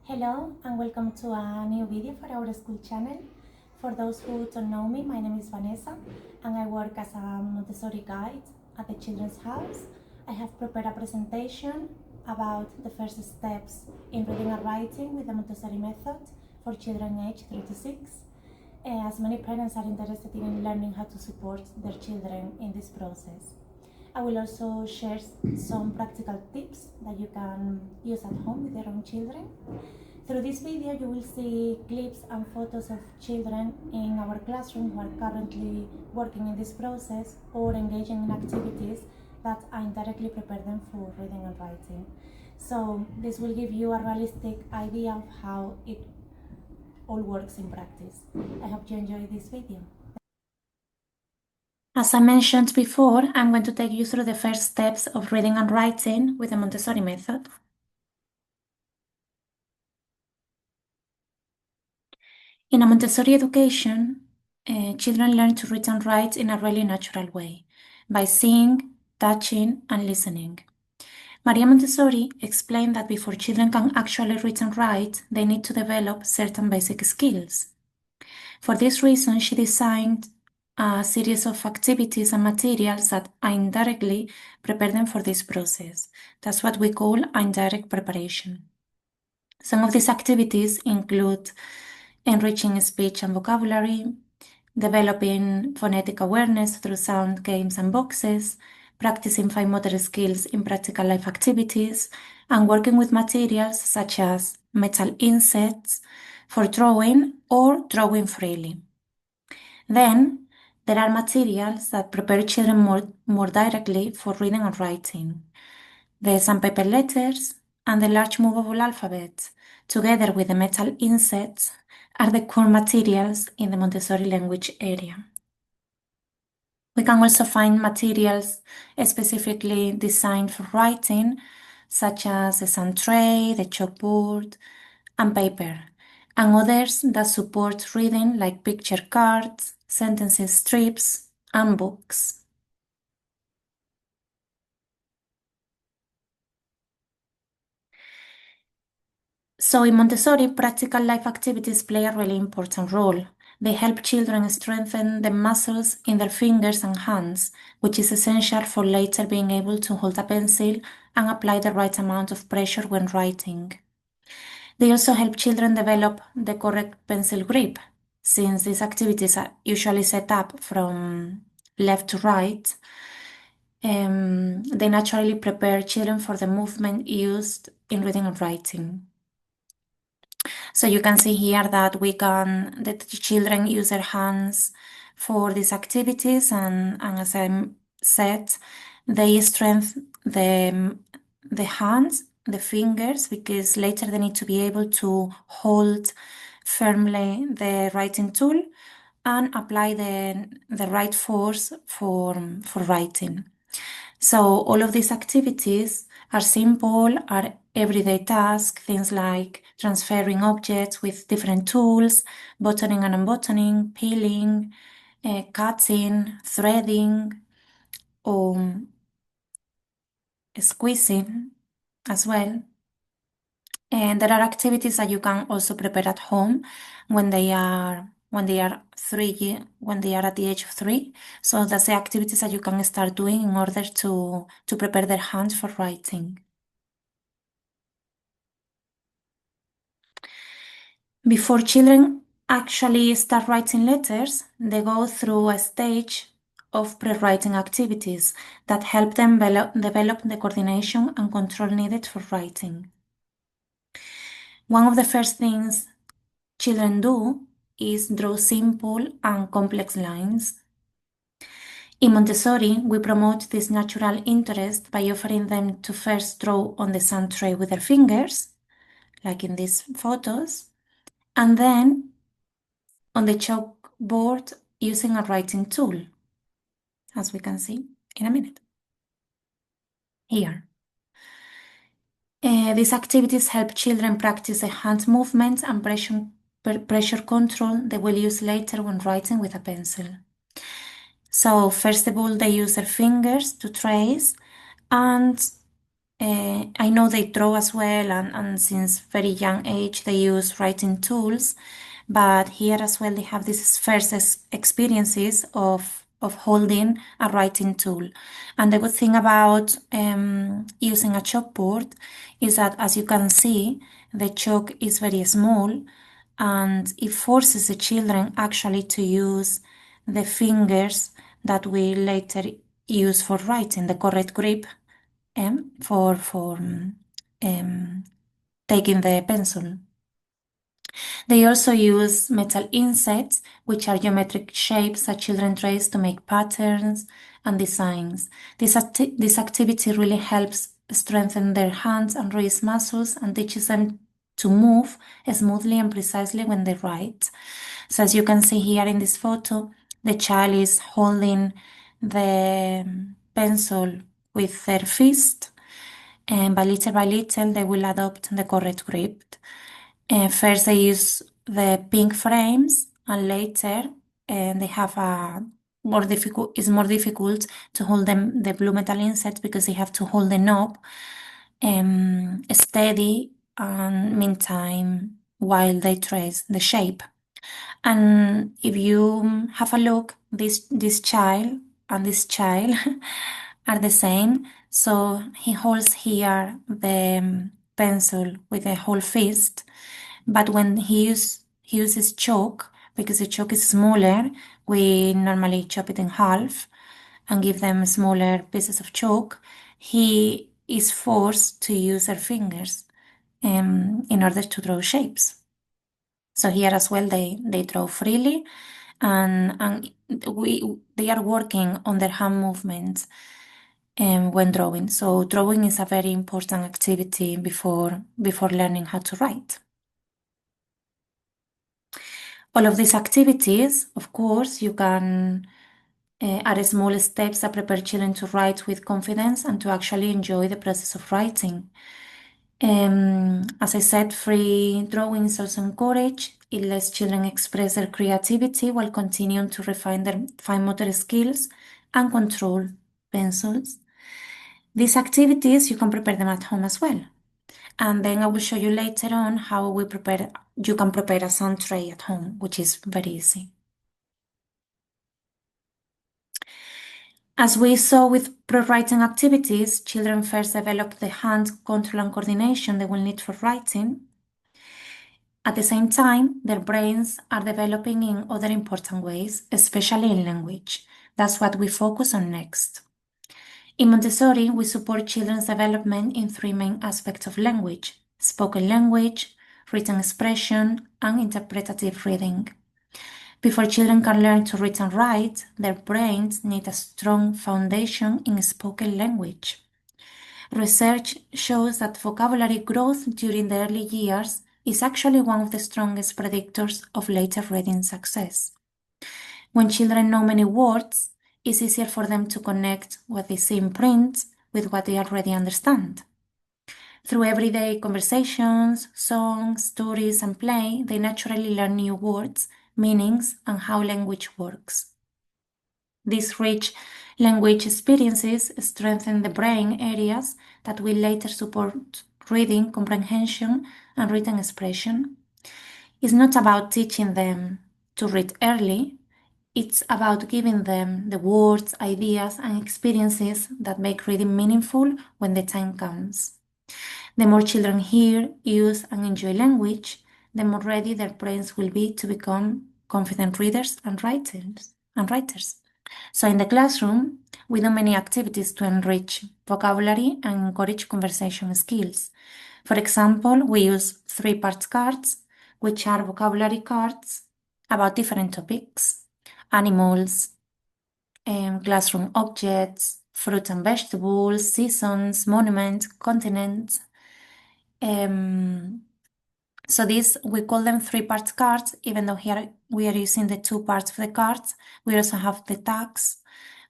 Hello and welcome to a new video for our school channel. For those who don't know me, my name is Vanessa and I work as a Montessori guide at the Children's House. I have prepared a presentation about the first steps in reading and writing with the Montessori method for children aged 3 to 6. As many parents are interested in learning how to support their children in this process. I will also share some practical tips that you can use at home with your own children. Through this video, you will see clips and photos of children in our classroom who are currently working in this process or engaging in activities that indirectly prepare them for reading and writing. So this will give you a realistic idea of how it all works in practice. I hope you enjoy this video. As I mentioned before, I'm going to take you through the first steps of reading and writing with the Montessori method. In a Montessori education, children learn to read and write in a really natural way, by seeing, touching, and listening. Maria Montessori explained that before children can actually read and write, they need to develop certain basic skills. For this reason, she designed a series of activities and materials that indirectly prepare them for this process. That's what we call indirect preparation. Some of these activities include enriching speech and vocabulary, developing phonetic awareness through sound games and boxes, practicing fine motor skills in practical life activities, and working with materials such as metal insets for drawing or drawing freely. Then, there are materials that prepare children more directly for reading and writing. The sandpaper letters and the large movable alphabet, together with the metal insets, are the core materials in the Montessori language area. We can also find materials specifically designed for writing, such as the sand tray, the chalkboard, and paper, and others that support reading like picture cards, sentences strips, and books. So in Montessori, practical life activities play a really important role. They help children strengthen the muscles in their fingers and hands, which is essential for later being able to hold a pencil and apply the right amount of pressure when writing. They also help children develop the correct pencil grip, since these activities are usually set up from left to right. They naturally prepare children for the movement used in reading and writing. So you can see here that the children use their hands for these activities, and as I said, they strengthen the hands, the fingers, because later they need to be able to hold firmly the writing tool and apply the right force for writing. So all of these activities are simple, are everyday tasks, things like transferring objects with different tools, buttoning and unbuttoning, peeling, cutting, threading, or squeezing as well. And there are activities that you can also prepare at home when they are at the age of 3. So that's the activities that you can start doing in order to prepare their hands for writing. Before children actually start writing letters, they go through a stage of pre-writing activities that help them develop the coordination and control needed for writing. One of the first things children do is draw simple and complex lines. In Montessori, we promote this natural interest by offering them to first draw on the sand tray with their fingers, like in these photos, and then on the chalkboard using a writing tool, as we can see in a minute. Here. These activities help children practice the hand movements and pressure control they will use later when writing with a pencil. So first of all, they use their fingers to trace, and I know they draw as well, and since very young age they use writing tools, but here as well they have these first experiences of holding a writing tool. And the good thing about using a chalkboard is that, as you can see, the chalk is very small, and it forces the children actually to use the fingers that we later use for writing, the correct grip for taking the pencil. They also use metal insets, which are geometric shapes that children trace to make patterns and designs. This activity really helps strengthen their hands and wrist muscles and teaches them to move smoothly and precisely when they write. So as you can see here in this photo, the child is holding the pencil with their fist, and by little they will adopt the correct grip. First they use the pink frames, and later they have a more difficult. It's more difficult to hold them the blue metal insets because they have to hold the knob steady and meantime while they trace the shape. And if you have a look, this child and this child are the same. So he holds here the pencil with a whole fist, but when he uses chalk, because the chalk is smaller, we normally chop it in half and give them smaller pieces of chalk. He is forced to use their fingers in order to draw shapes. So here as well, they draw freely, and they are working on their hand movements when drawing. So drawing is a very important activity before learning how to write. All of these activities, of course, you can are small steps that prepare children to write with confidence and to actually enjoy the process of writing. As I said, free drawing is also encouraged. It lets children express their creativity while continuing to refine their fine motor skills and control pencils. These activities, you can prepare them at home as well. And then I will show you later on how you can prepare a sand tray at home, which is very easy. As we saw with pre-writing activities, children first develop the hand control and coordination they will need for writing. At the same time, their brains are developing in other important ways, especially in language. That's what we focus on next. In Montessori, we support children's development in three main aspects of language: spoken language, written expression, and interpretative reading. Before children can learn to read and write, their brains need a strong foundation in spoken language. Research shows that vocabulary growth during the early years is actually one of the strongest predictors of later reading success. When children know many words, it's easier for them to connect what they see in print with what they already understand. Through everyday conversations, songs, stories, and play, they naturally learn new words, meanings, and how language works. These rich language experiences strengthen the brain areas that will later support reading, comprehension, and written expression. It's not about teaching them to read early, it's about giving them the words, ideas, and experiences that make reading meaningful when the time comes. The more children hear, use, and enjoy language, the more ready their brains will be to become confident readers and writers. So in the classroom, we do many activities to enrich vocabulary and encourage conversation skills. For example, we use three-part cards, which are vocabulary cards about different topics: animals, classroom objects, fruits and vegetables, seasons, monuments, continents. So these, we call them three-part cards, even though here we are using the two parts of the cards. We also have the tags.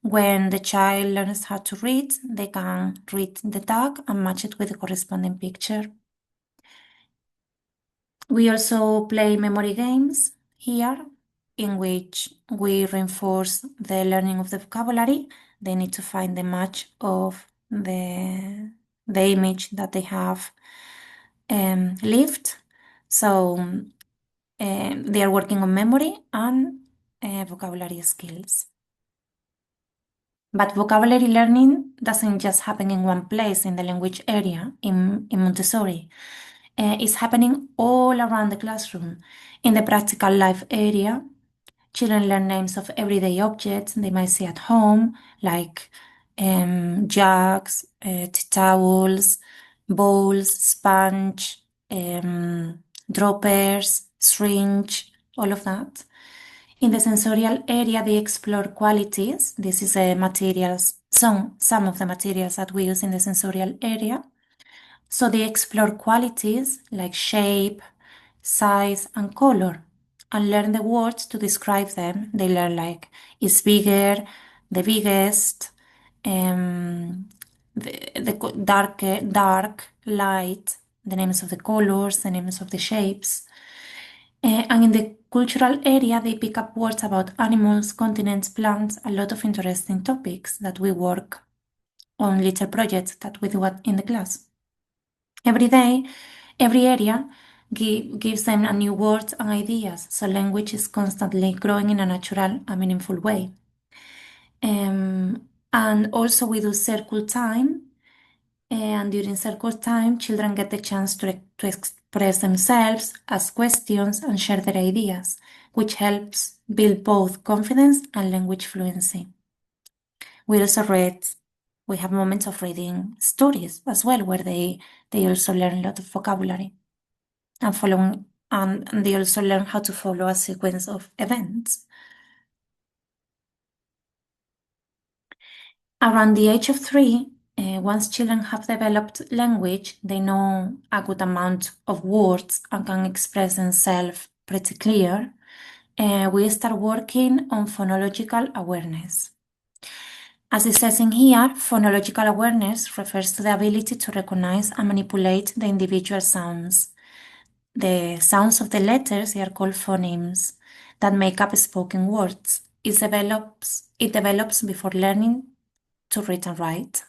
When the child learns how to read, they can read the tag and match it with the corresponding picture. We also play memory games here, in which we reinforce the learning of the vocabulary. They need to find the match of the image that they have lived. So they are working on memory and vocabulary skills. But vocabulary learning doesn't just happen in one place in the language area in Montessori. It's happening all around the classroom. In the practical life area, children learn names of everyday objects they might see at home, like jugs, tea towels, bowls, sponge, droppers, syringe, all of that. In the sensorial area, they explore qualities. This is materials, some of the materials that we use in the sensorial area. So they explore qualities like shape, size, and color, and learn the words to describe them. They learn like is bigger, the biggest, the dark, light, the names of the colors, the names of the shapes. And in the cultural area, they pick up words about animals, continents, plants, a lot of interesting topics that we work on little projects that we do in the class. Every day, every area gives them a new words and ideas, so language is constantly growing in a natural and meaningful way. And also we do circle time, and during circle time, children get the chance to express themselves, ask questions, and share their ideas, which helps build both confidence and language fluency. We also read, we have moments of reading stories as well, where they also learn a lot of vocabulary and following, and they also learn how to follow a sequence of events. Around the age of 3, once children have developed language, they know a good amount of words and can express themselves pretty clear. We start working on phonological awareness. As it says in here, phonological awareness refers to the ability to recognize and manipulate the individual sounds. The sounds of the letters, they are called phonemes, that make up spoken words. It develops before learning to read and write.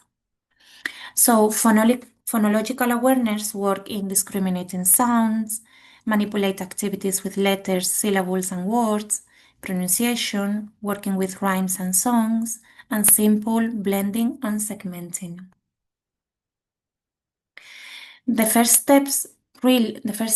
So phonological awareness work in discriminating sounds, manipulate activities with letters, syllables, and words, pronunciation, working with rhymes and songs, and simple blending and segmenting. The first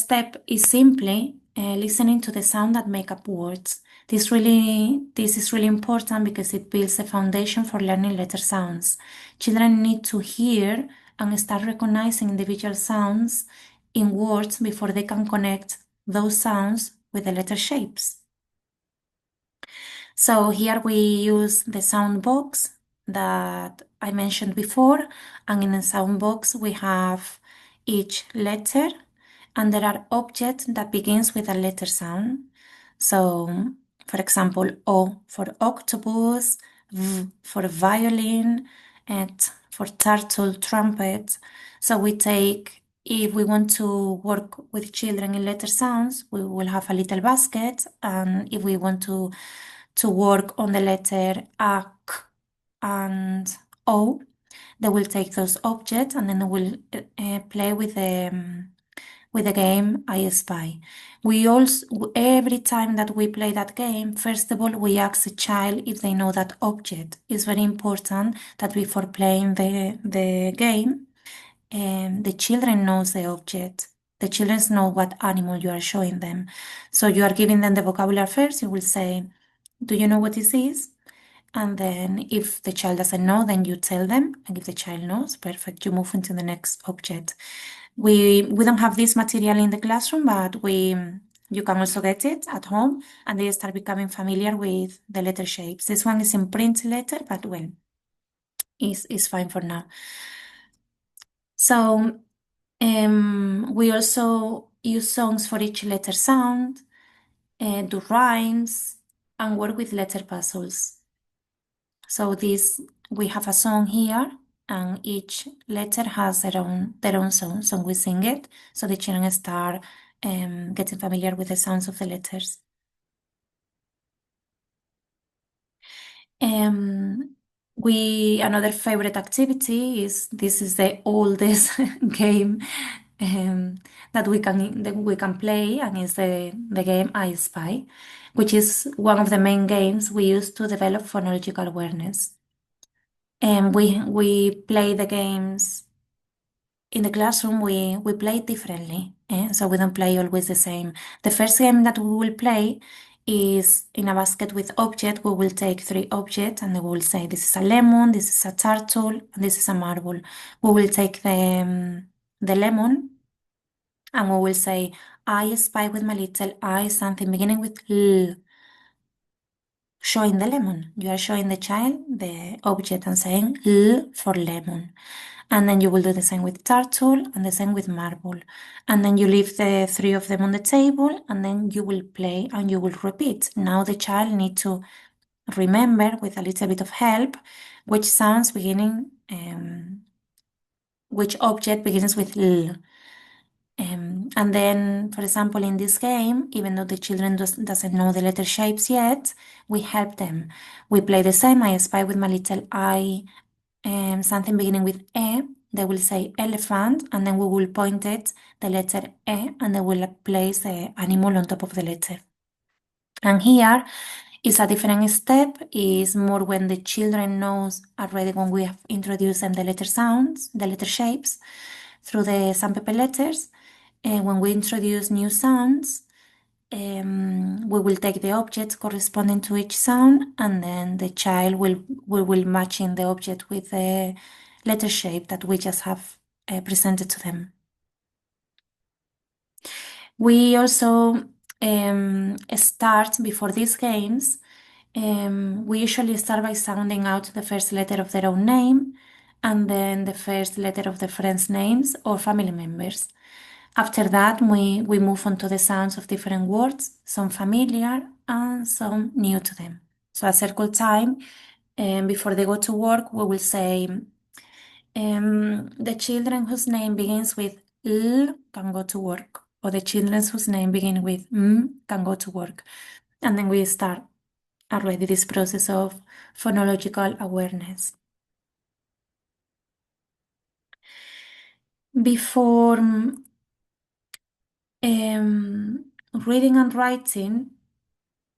step is simply listening to the sound that make up words. This is really important because it builds a foundation for learning letter sounds. Children need to hear and start recognizing individual sounds in words before they can connect those sounds with the letter shapes. So here we use the sound box that I mentioned before, and in the sound box we have each letter, and there are objects that begins with a letter sound. So, for example, O for octopus, V for violin, and T for turtle, trumpet. So if we want to work with children in letter sounds, we will have a little basket, and if we want to work on the letter A, K, and O, they will take those objects and then they will play with the game I Spy. We also, every time that we play that game, first of all, we ask the child if they know that object. It's very important that before playing the game, the children knows the object. The children know what animal you are showing them. So you are giving them the vocabulary first. You will say, do you know what this is? And then if the child doesn't know, then you tell them. And if the child knows, perfect, you move into the next object. We don't have this material in the classroom, but you can also get it at home, and they start becoming familiar with the letter shapes. This one is in print letter, but well, it's fine for now. So we also use songs for each letter sound, do rhymes, and work with letter puzzles. So we have a song here, and each letter has their own song. So we sing it, so the children start getting familiar with the sounds of the letters. Another favorite activity is this is the oldest game that we can play, and it's the game I Spy, which is one of the main games we use to develop phonological awareness. And we play the games in the classroom. We play differently, so we don't play always the same. The first game that we will play is in a basket with objects. We will take 3 objects and we will say this is a lemon, this is a turtle, and this is a marble. We will take the lemon and we will say, I spy with my little eye something beginning with L, showing the lemon. You are showing the child the object and saying L for lemon. And then you will do the same with turtle and the same with marble. And then you leave the 3 of them on the table and then you will play and you will repeat. Now the child needs to remember with a little bit of help which sounds beginning, which object begins with L. And then, for example, in this game, even though the children doesn't know the letter shapes yet, we help them. We play the same. I spy with my little eye something beginning with E. They will say elephant, and then we will point it the letter E, and they will place the animal on top of the letter. And here is a different step. Is more when the children knows already when we have introduced them the letter sounds, the letter shapes through the sandpaper letters. When we introduce new sounds, we will take the objects corresponding to each sound, and then the child will match in the object with the letter shape that we just have presented to them. We also start before these games. We usually start by sounding out the first letter of their own name and then the first letter of their friends' names or family members. After that, we move on to the sounds of different words, some familiar and some new to them. So at circle time, before they go to work, we will say, the children whose name begins with L can go to work, or the children whose name begin with M can go to work. And then we start already this process of phonological awareness. Before reading and writing,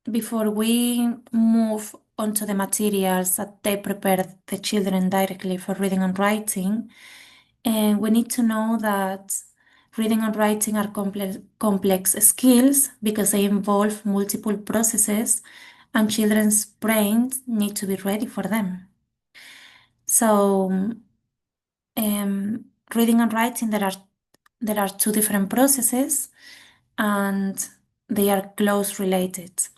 before we move on to the materials that they prepare the children directly for reading and writing, and we need to know that reading and writing are complex skills because they involve multiple processes and children's brains need to be ready for them. So, reading and writing, there are 2 different processes and they are close related.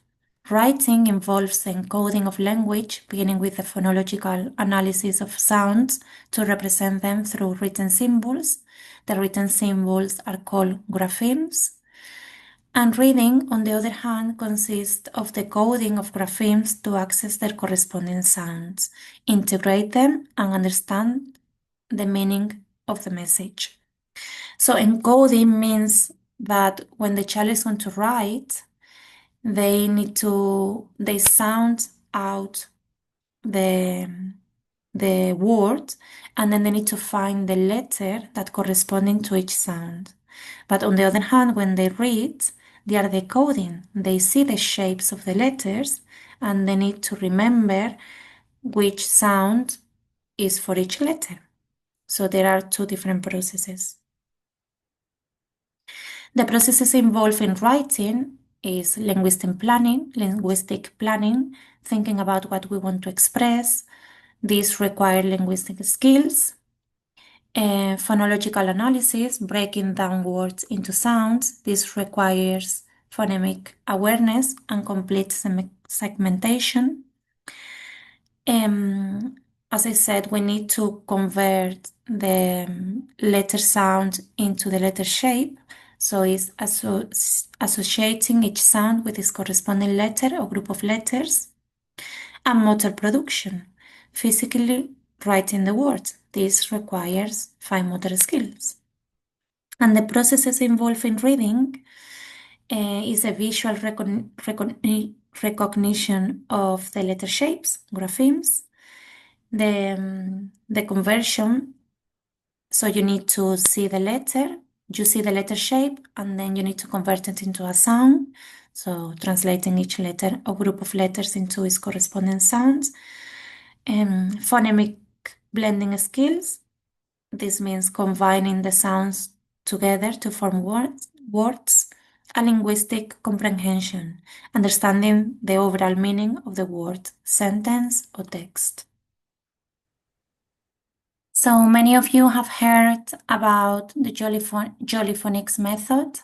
Writing involves the encoding of language, beginning with the phonological analysis of sounds to represent them through written symbols. The written symbols are called graphemes. And reading, on the other hand, consists of the coding of graphemes to access their corresponding sounds, integrate them, and understand the meaning of the message. So encoding means that when the child is going to write, they sound out the word, and then they need to find the letter that corresponding to each sound. But on the other hand, when they read, they are decoding. They see the shapes of the letters and they need to remember which sound is for each letter. So there are 2 different processes. The processes involved in writing is linguistic planning, thinking about what we want to express. These require linguistic skills. Phonological analysis, breaking down words into sounds. This requires phonemic awareness and complete segmentation. As I said, we need to convert the letter sound into the letter shape. So it's associating each sound with its corresponding letter or group of letters. And motor production, physically writing the words. This requires fine motor skills. And the processes involved in reading is a visual recognition of the letter shapes, graphemes, the conversion. So you need to see the letter, you see the letter shape, and then you need to convert it into a sound. So translating each letter or group of letters into its corresponding sounds. Phonemic blending skills. This means combining the sounds together to form words. A linguistic comprehension, understanding the overall meaning of the word, sentence, or text. So many of you have heard about the Jollyphonics method.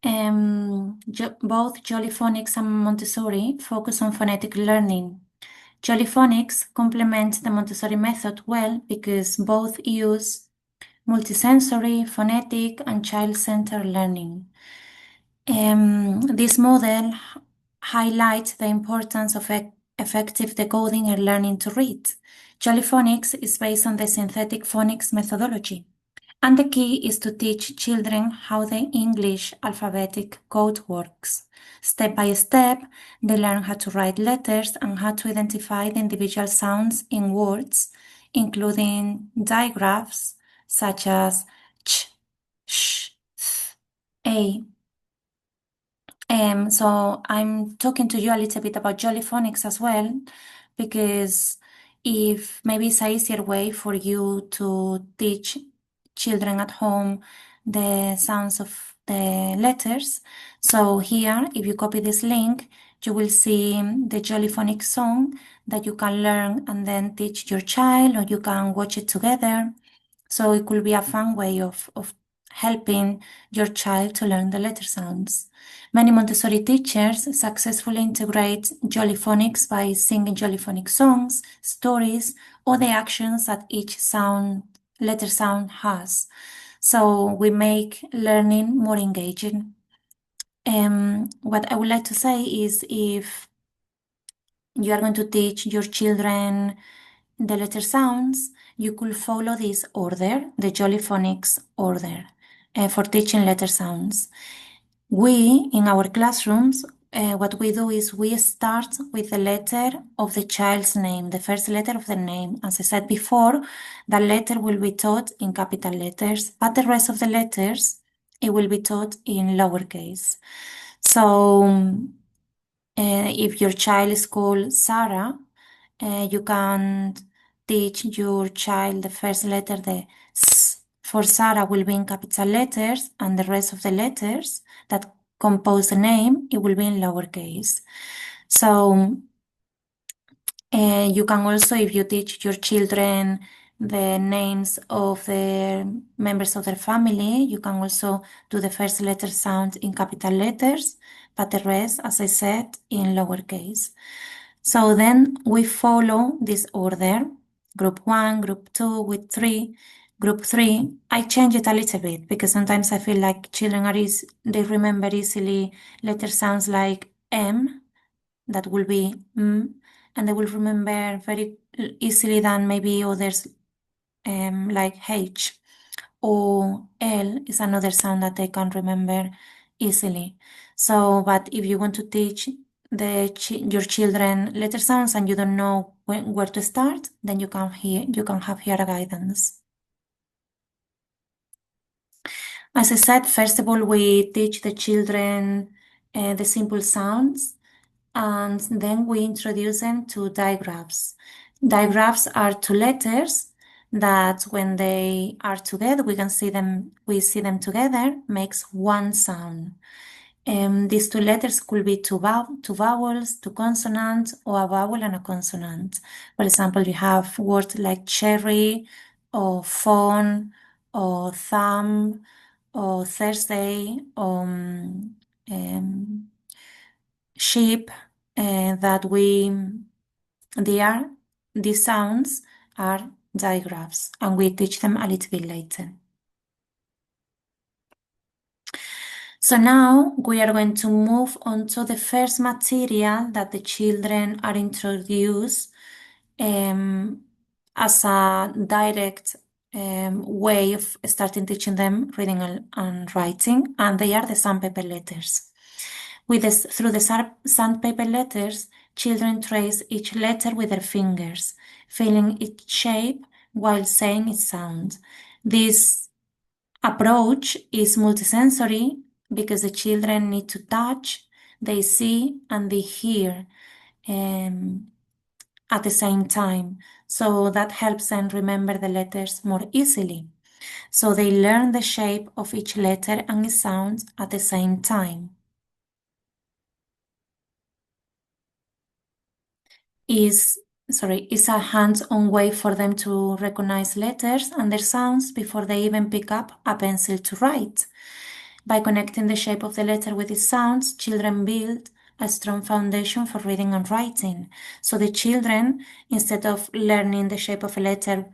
Both Jollyphonics and Montessori focus on phonetic learning. Jollyphonics complements the Montessori method well because both use multisensory, phonetic, and child-centered learning. This model highlights the importance of effective decoding and learning to read. Jollyphonics is based on the synthetic phonics methodology, and the key is to teach children how the English alphabetic code works. Step by step, they learn how to write letters and how to identify the individual sounds in words, including digraphs such as ch, sh, th, a. So I'm talking to you a little bit about Jollyphonics as well, because if maybe it's an easier way for you to teach children at home the sounds of the letters. So here, if you copy this link, you will see the Jollyphonics song that you can learn and then teach your child, or you can watch it together. So it could be a fun way of helping your child to learn the letter sounds. Many Montessori teachers successfully integrate Jollyphonics by singing Jollyphonic songs, stories, or the actions that each letter sound has. So we make learning more engaging. What I would like to say is, if you are going to teach your children the letter sounds, you could follow this order, the Jollyphonics order, for teaching letter sounds. We, in our classrooms, what we do is we start with the letter of the child's name, the first letter of the name. As I said before, that letter will be taught in capital letters, but the rest of the letters, it will be taught in lowercase. So if your child is called Sarah, you can teach your child the first letter, the S for Sarah, will be in capital letters, and the rest of the letters that compose the name, it will be in lowercase. So you can also, if you teach your children the names of the members of their family, you can also do the first letter sound in capital letters, but the rest, as I said, in lowercase. So then we follow this order, group 1, group 2, with 3. Group 3, I change it a little bit because sometimes I feel like children they remember easily letter sounds like M, that will be M, and they will remember very easily than maybe others like H, or L is another sound that they can remember easily. So, but if you want to teach your children letter sounds and you don't know where to start, then you can have here a guidance. As I said, first of all, we teach the children the simple sounds, and then we introduce them to digraphs. Digraphs are two letters that, when they are together, we see them together, makes one sound. These two letters could be two vowels, two consonants, or a vowel and a consonant. For example, you have words like cherry, or phone, or thumb, or Thursday, or sheep, that these sounds are digraphs, and we teach them a little bit later. So now we are going to move on to the first material that the children are introduced as a direct way of starting teaching them reading and writing, and they are the sandpaper letters. Through the sandpaper letters, children trace each letter with their fingers. feeling its shape while saying its sound. This approach is multisensory because the children need to touch, they see, and they hear um, at the same time. So that helps them remember the letters more easily. So they learn the shape of each letter and its sound at the same time. Is is a hands-on way for them to recognize letters and their sounds before they even pick up a pencil to write. By connecting the shape of the letter with its sounds, children build a strong foundation for reading and writing. So the children, instead of learning the shape of a letter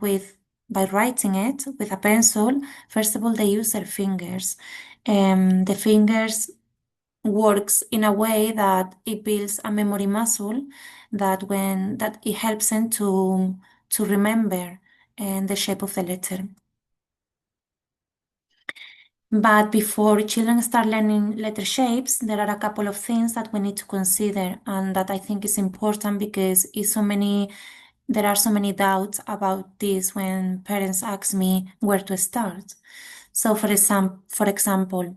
by writing it with a pencil, first of all they use their fingers. The fingers works in a way that it builds a memory muscle that it helps them to remember the shape of the letter. But before children start learning letter shapes, there are a couple of things that we need to consider, and that I think is important because there are so many doubts about this when parents ask me where to start. So, for example,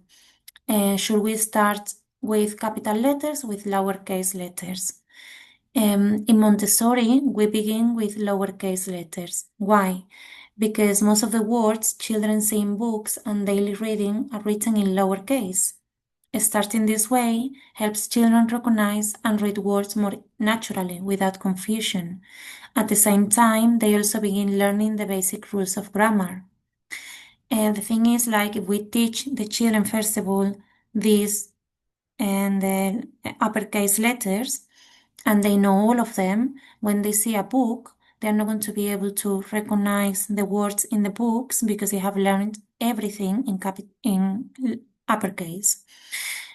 should we start with capital letters, with lowercase letters? In Montessori, we begin with lowercase letters. Why? Because most of the words children see in books and daily reading are written in lowercase. Starting this way helps children recognize and read words more naturally without confusion. At the same time, they also begin learning the basic rules of grammar. And the thing is, like, if we teach the children, first of all, these and the uppercase letters, and they know all of them, when they see a book, they're not going to be able to recognize the words in the books because they have learned everything in uppercase.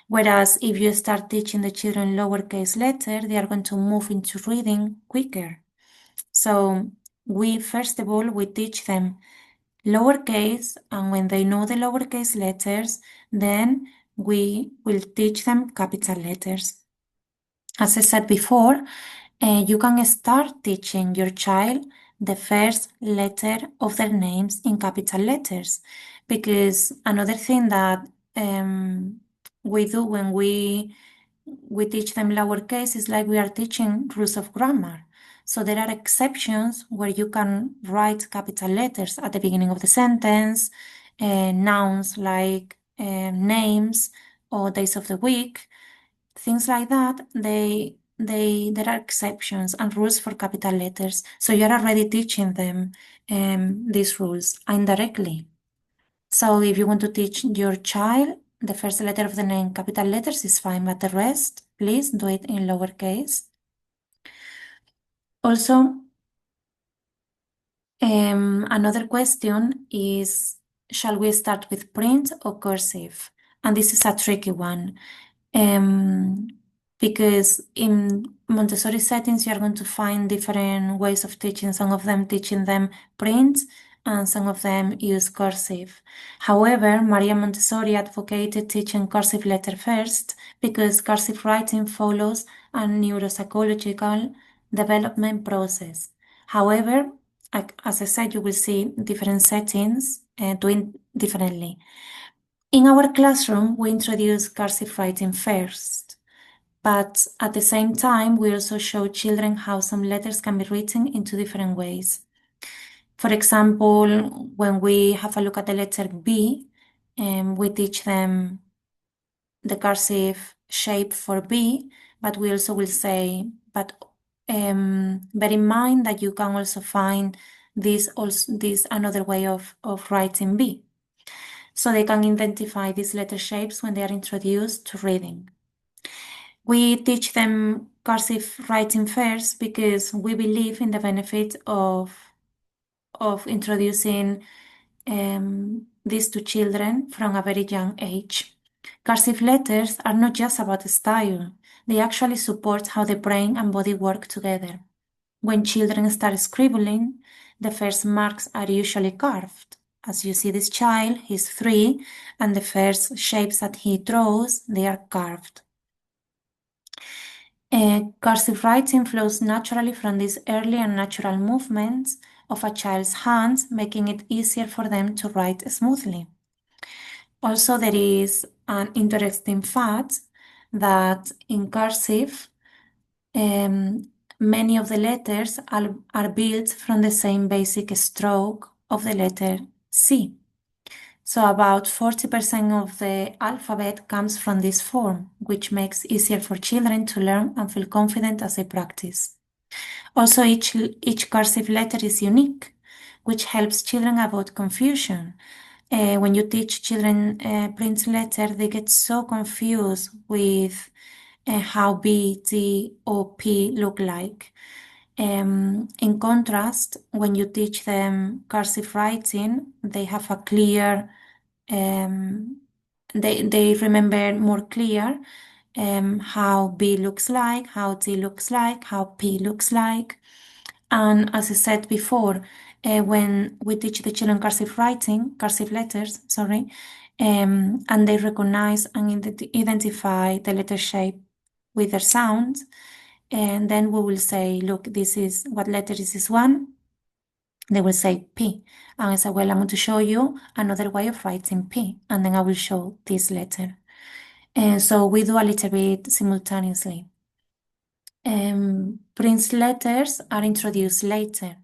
Whereas if you start teaching the children lowercase letter, they are going to move into reading quicker. So first of all, we teach them lowercase, and when they know the lowercase letters, then we will teach them capital letters. As I said before, you can start teaching your child the first letter of their names in capital letters, because another thing that we do when we teach them lowercase is like we are teaching rules of grammar. So there are exceptions where you can write capital letters at the beginning of the sentence, nouns like names or days of the week, things like that. There are exceptions and rules for capital letters. So you're already teaching them these rules indirectly. So if you want to teach your child the first letter of the name capital letters is fine, but the rest, please do it in lowercase. Also, another question is, shall we start with print or cursive? And this is a tricky one. Um, because in Montessori settings, you are going to find different ways of teaching. Some of them teaching them print, and some of them use cursive. However, Maria Montessori advocated teaching cursive letter first because cursive writing follows a neuropsychological development process. However, as I said, you will see different settings doing differently. In our classroom, we introduce cursive writing first, but at the same time, we also show children how some letters can be written in two different ways. For example, when we have a look at the letter B, we teach them the cursive shape for B, but we also will say, but bear in mind that you can also find this another way of writing B. So they can identify these letter shapes when they are introduced to reading. We teach them cursive writing first because we believe in the benefit of introducing this to children from a very young age. Cursive letters are not just about style, they actually support how the brain and body work together. When children start scribbling, the first marks are usually carved. As you see this child, he's 3, and the first shapes that he draws, they are carved. Cursive writing flows naturally from these early and natural movements of a child's hands, making it easier for them to write smoothly. Also, there is an interesting fact that in cursive, many of the letters are built from the same basic stroke of the letter C. So about 40% of the alphabet comes from this form, which makes easier for children to learn and feel confident as they practice. Also, each cursive letter is unique, which helps children avoid confusion. When you teach children print letter, they get so confused with how B, T, or P look like. In contrast, when you teach them cursive writing, they have a clear, they remember more clear how B looks like, how T looks like, how P looks like. And as I said before, when we teach the children cursive writing, cursive letters, sorry, and they recognize and identify the letter shape with their sound, and then we will say, look, this is what letter is this one? They will say P. And I say, well, I'm going to show you another way of writing P, and then I will show this letter. And so we do a little bit simultaneously. Prince letters are introduced later.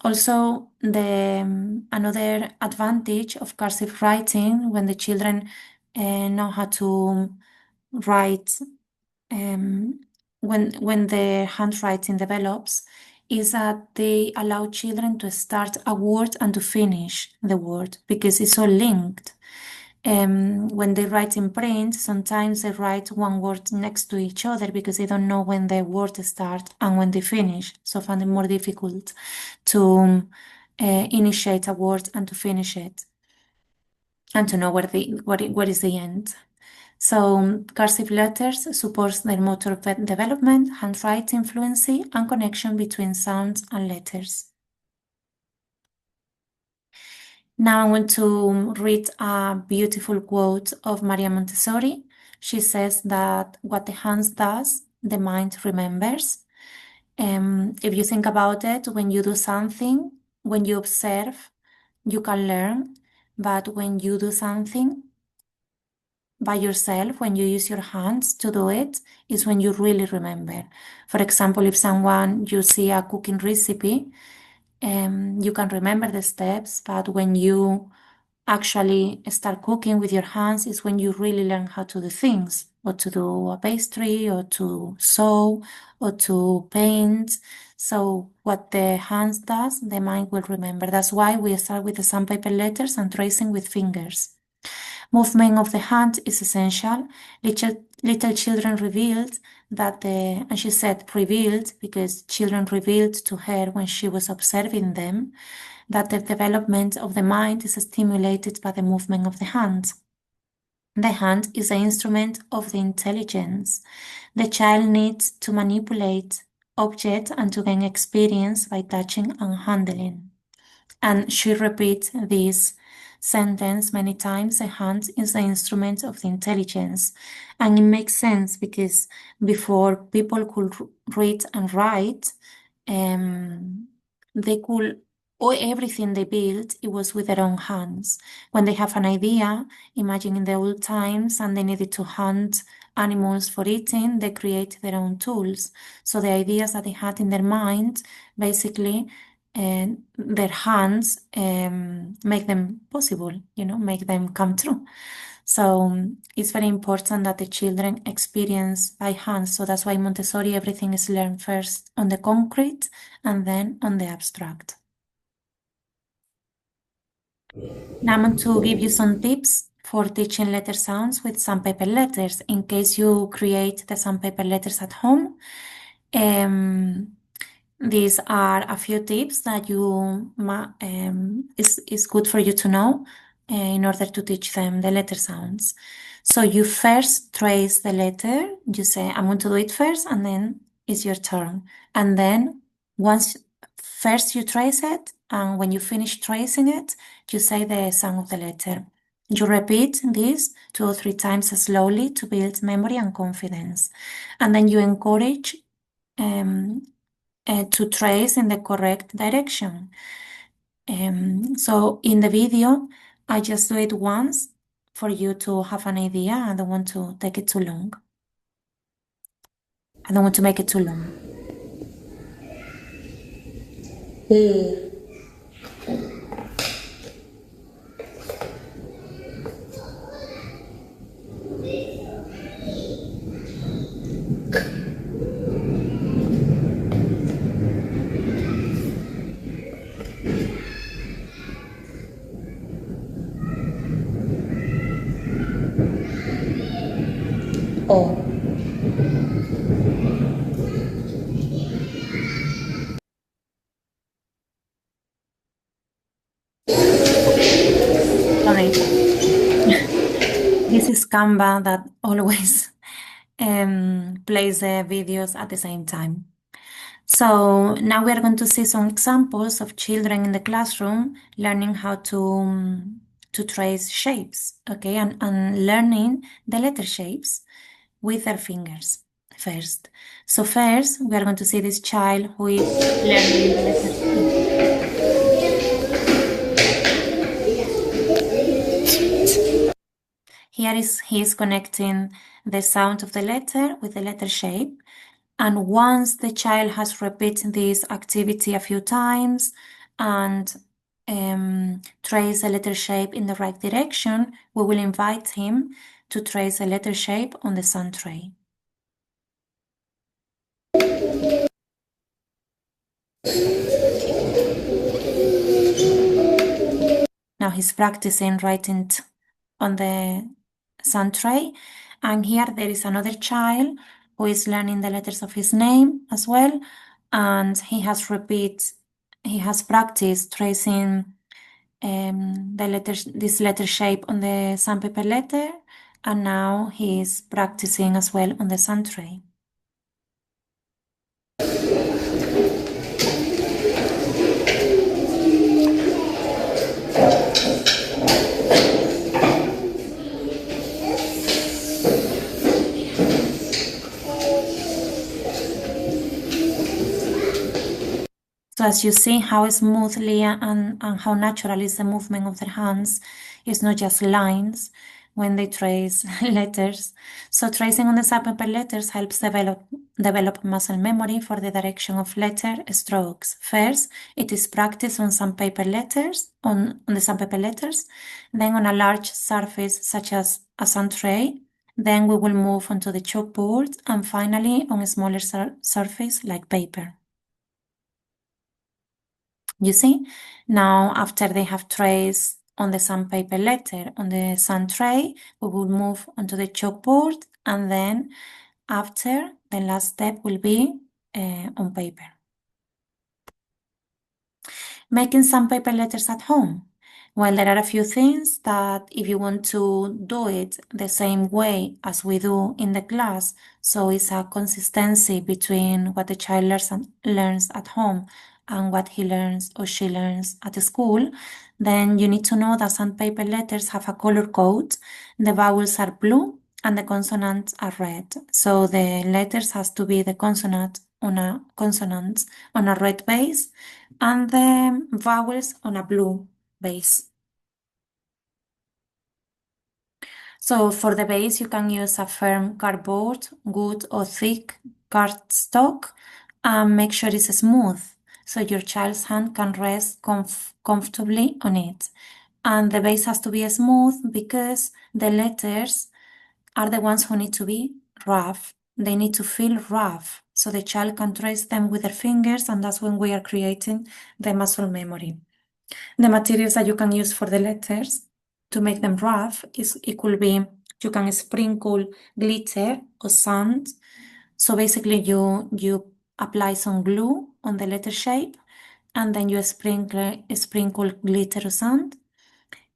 Also, another advantage of cursive writing when the children know how to write when the handwriting develops is that they allow children to start a word and to finish the word because it's all linked. When they write in print, sometimes they write one word next to each other because they don't know when the word start and when they finish. So find it more difficult to initiate a word and to finish it and to know what is the end. So cursive letters supports their motor development, handwriting fluency, and connection between sounds and letters. Now I want to read a beautiful quote of Maria Montessori. She says that what the hands does, the mind remembers. If you think about it, when you do something, when you observe, you can learn. But when you do something by yourself, when you use your hands to do it, is when you really remember. For example, if you see a cooking recipe, you can remember the steps, but when you actually start cooking with your hands is when you really learn how to do things, or to do a pastry, or to sew, or to paint. So what the hands does, the mind will remember. That's why we start with the sandpaper letters and tracing with fingers. Movement of the hand is essential. Little children revealed and she said revealed because children revealed to her when she was observing them that the development of the mind is stimulated by the movement of the hand. The hand is the instrument of the intelligence. The child needs to manipulate objects and to gain experience by touching and handling. And she repeats this sentence many times. The hand is the instrument of the intelligence. And it makes sense because before people could read and write, they could, or everything they built, it was with their own hands. When they have an idea, imagine in the old times, and they needed to hunt animals for eating, they create their own tools. So the ideas that they had in their mind, basically, their hands make them possible, make them come true. So it's very important that the children experience by hand. So that's why Montessori, everything is learned first on the concrete and then on the abstract. Now I'm going to give you some tips for teaching letter sounds with sandpaper letters in case you create the sandpaper letters at home. These are a few tips that is good for you to know in order to teach them the letter sounds. So you first trace the letter. You say, I'm going to do it first, and then it's your turn. And then first you trace it, and when you finish tracing it, you say the sound of the letter. You repeat this 2 or 3 times slowly to build memory and confidence. And then you encourage to trace in the correct direction. So in the video, I just do it once for you to have an idea. I don't want to take it too long. I don't want to make it too long. O. Sorry. This is Canva that always plays the videos at the same time. So now we are going to see some examples of children in the classroom learning how to trace shapes, okay, and learning the letter shapes with their fingers first. So first, we are going to see this child who is learning the letter shape. Here he is connecting the sound of the letter with the letter shape. And once the child has repeated this activity a few times and trace a letter shape in the right direction, we will invite him to trace a letter shape on the sun tray. Now he's practicing writing on the sun tray. And here there is another child who is learning the letters of his name as well. And he has practiced tracing this letter shape on the sandpaper letter. And now he is practicing as well on the sun tray. So as you see how smoothly and how natural is the movement of their hands, it's not just lines when they trace letters. So tracing on the sandpaper letters helps develop muscle memory for the direction of letter strokes. First, it is practice on sandpaper letters, on the sandpaper letters, then on a large surface such as a sand tray. Then we will move onto the chalkboard and finally on a smaller surface like paper. You see, now after they have traced on the sandpaper letter on the sand tray, we will move onto the chalkboard, and then after the last step will be on paper. Making sandpaper letters at home. Well, there are a few things that if you want to do it the same way as we do in the class, so it's a consistency between what the child learns at home and what he learns or she learns at school, then you need to know that sandpaper letters have a color code. The vowels are blue and the consonants are red. So the letters has to be the consonant on a red base and the vowels on a blue base. So for the base, you can use a firm cardboard, good or thick cardstock, and make sure it's smooth so your child's hand can rest comfortably on it. And the base has to be smooth because the letters are the ones who need to be rough. They need to feel rough so the child can trace them with their fingers, and that's when we are creating the muscle memory. The materials that you can use for the letters to make them rough it could be you can sprinkle glitter or sand. So basically you apply some glue on the letter shape and then you sprinkle glitter or sand.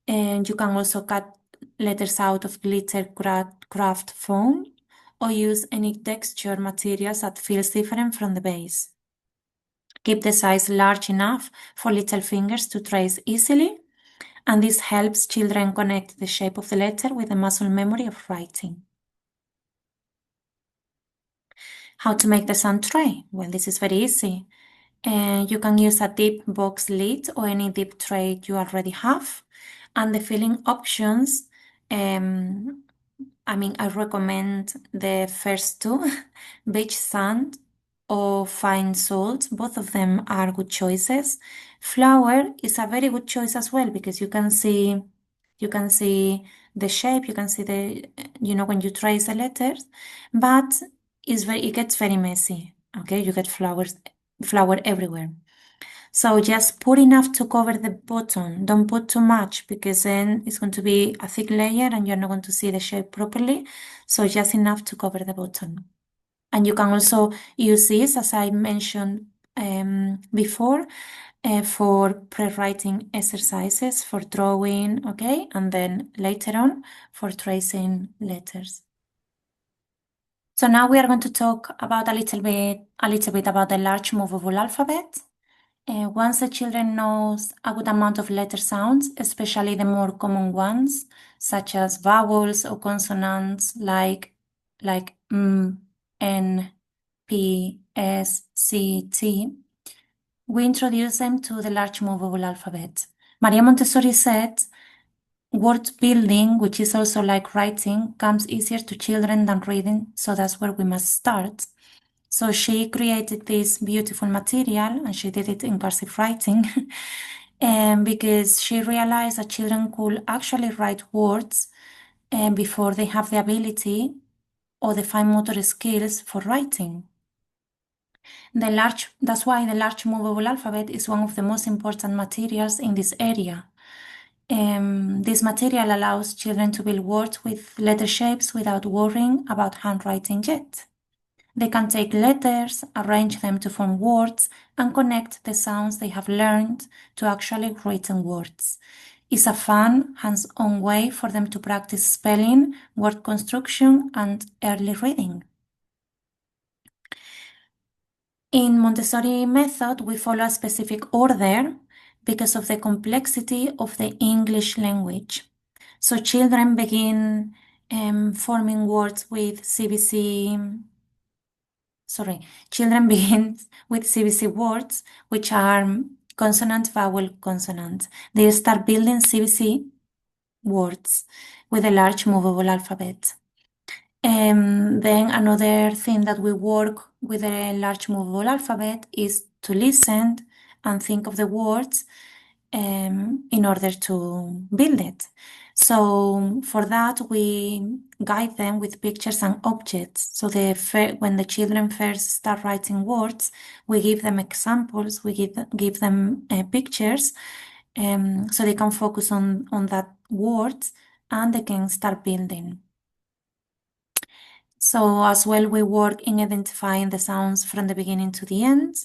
And you can also cut letters out of glitter craft foam or use any texture materials that feels different from the base. Keep the size large enough for little fingers to trace easily. and this helps children connect the shape of the letter with the muscle memory of writing. How to make the sound tray? Well, this is very easy. You can use a deep box lid or any deep tray you already have. And the filling options, I recommend the first two, beach sand or fine salt. Both of them are good choices. Flour is a very good choice as well because you can see the shape, you can see when you trace the letters, but it gets very messy. Okay, you get flour everywhere. So just put enough to cover the bottom. Don't put too much because then it's going to be a thick layer and you're not going to see the shape properly. So just enough to cover the bottom. And you can also use this, as I mentioned before, for pre-writing exercises, for drawing, okay? And then later on for tracing letters. So now we are going to talk about a little bit about the large movable alphabet. Once the children knows a good amount of letter sounds, especially the more common ones, such as vowels or consonants like m, n, p, s, c, t, we introduce them to the large movable alphabet. Maria Montessori said, word building, which is also like writing, comes easier to children than reading, so that's where we must start. So she created this beautiful material and she did it in cursive writing because she realized that children could actually write words before they have the ability or the fine motor skills for writing. That's why the large movable alphabet is one of the most important materials in this area. This material allows children to build words with letter shapes without worrying about handwriting yet. They can take letters, arrange them to form words, and connect the sounds they have learned to actually written words. It's a fun, hands-on way for them to practice spelling, word construction, and early reading. In Montessori method, we follow a specific order because of the complexity of the English language. So children begin forming words with children begin with CVC words, which are consonant, vowel, consonant. They start building CVC words with a large movable alphabet. Then another thing that we work with a large movable alphabet is to listen and think of the words in order to build it. So for that, we guide them with pictures and objects. So when the children first start writing words, we give them examples, we give them pictures, so they can focus on that words and they can start building. So as well, we work in identifying the sounds from the beginning to the end.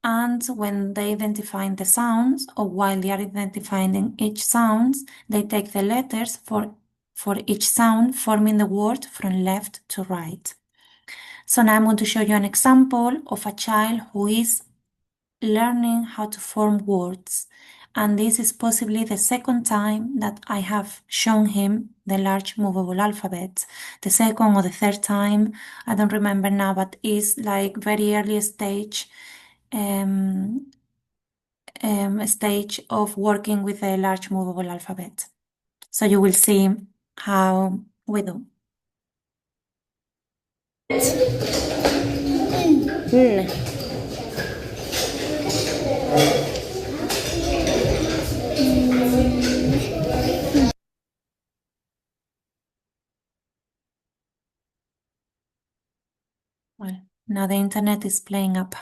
And when they identify the sounds, or while they are identifying each sound, they take the letters for each sound, forming the word from left to right. So now I'm going to show you an example of a child who is learning how to form words. And this is possibly the second time that I have shown him the large movable alphabet. The second or the third time, I don't remember now, but it's like very early stage stage of working with a large movable alphabet. So you will see how we do. Well, now the internet is playing up.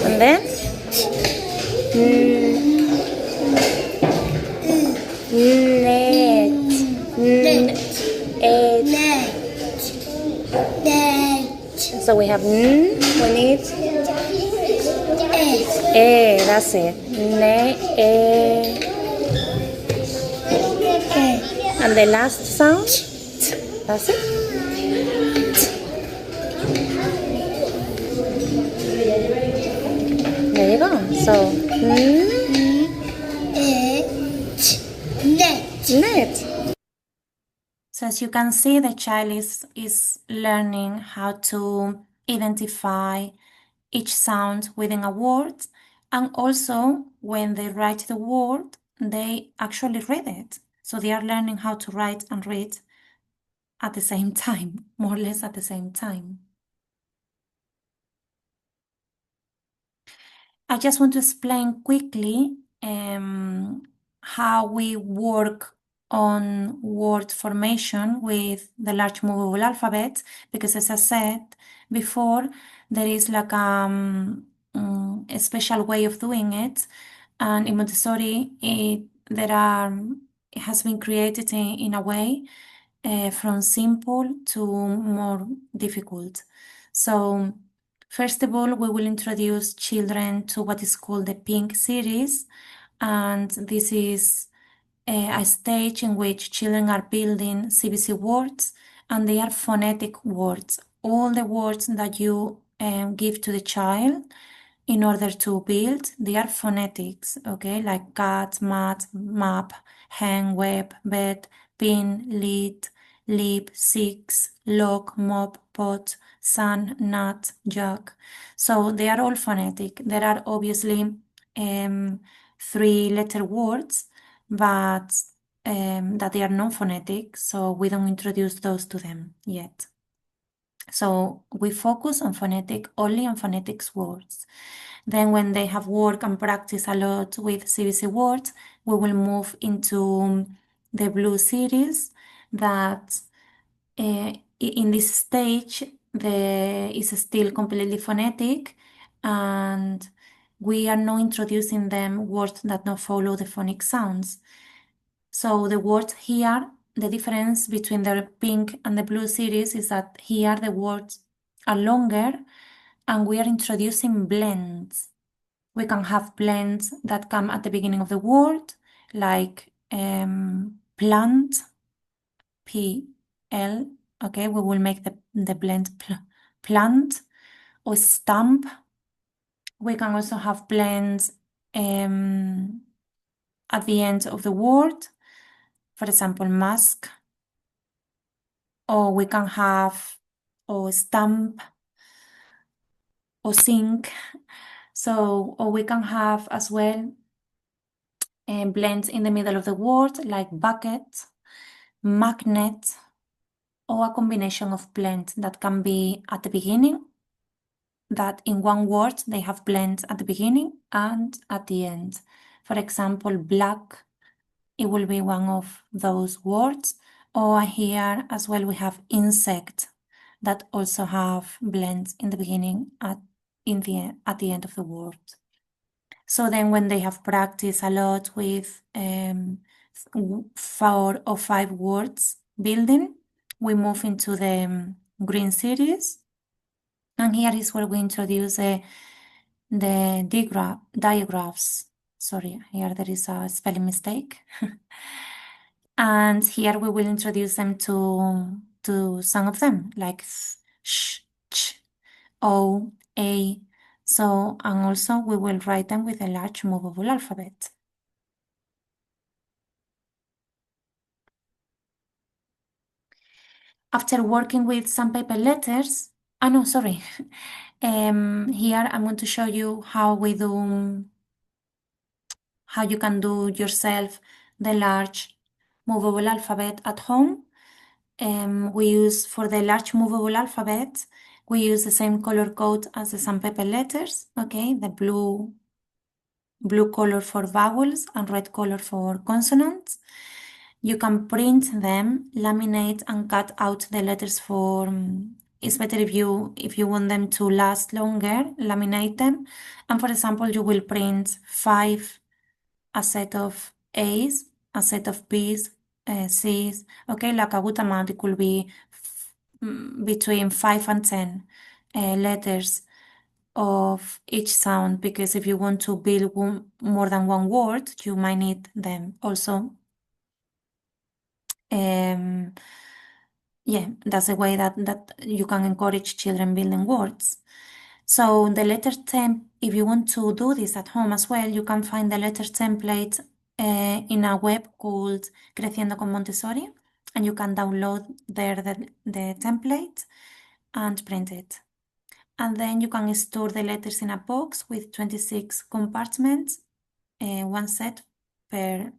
And then? So we have we need that's it. And the last sound, that's it. There you go. So, net. So as you can see, the child is learning how to identify each sound within a word, and also when they write the word, they actually read it. So they are learning how to write and read at the same time, more or less at the same time. I just want to explain quickly how we work on word formation with the large movable alphabet, because as I said before, there is like a special way of doing it, and in Montessori it has been created in a way from simple to more difficult. So first of all, we will introduce children to what is called the pink series, and this is a stage in which children are building CBC words, and they are phonetic words. All the words that you give to the child in order to build, they are phonetics, okay, like cat, mat, map, hen, web, bed, pin, lead, lip, six, lock, mop, pot, sun, nut, jug. So they are all phonetic. There are obviously 3-letter words, but that they are non-phonetic, so we don't introduce those to them yet. So we focus on only on phonetics words. Then when they have worked and practiced a lot with CBC words, we will move into the blue series that in this stage is still completely phonetic, and we are now introducing them words that don't follow the phonic sounds. So the words here, the difference between the pink and the blue series is that here the words are longer and we are introducing blends. We can have blends that come at the beginning of the word, like plant, P-L, okay, we will make the blend plant, or stamp. We can also have blends at the end of the word, for example, mask, or we can have or stamp or sink. So, or we can have as well blends in the middle of the word like bucket, magnet, or a combination of blends that can be at the beginning, that in one word they have blends at the beginning and at the end. For example, black, it will be one of those words. Or here as well we have insect, that also have blends in the beginning at the end of the word. So then when they have practiced a lot with 4 or 5 words building, we move into the green series. And here is where we introduce the digraphs. Sorry, here there is a spelling mistake. And here we will introduce them to some of them, like sh, ch, o, a. So, and also we will write them with a large movable alphabet. After working with sandpaper letters, no, sorry. Here I'm going to show you how you can do yourself the large movable alphabet at home. For the large movable alphabet, we use the same color code as the sandpaper letters, okay? The blue color for vowels and red color for consonants. You can print them, laminate, and cut out the letters for. It's better if you want them to last longer, laminate them. And for example, you will print 5 a set of A's, a set of B's, C's. Okay, like a good amount, it could be between 5 and 10 letters of each sound, because if you want to build more than one word, you might need them also. Yeah, that's a way that you can encourage children building words. So the letter temp, if you want to do this at home as well, you can find the letter template in a web called Creciendo con Montessori, and you can download there the template and print it. And then you can store the letters in a box with 26 compartments, one set per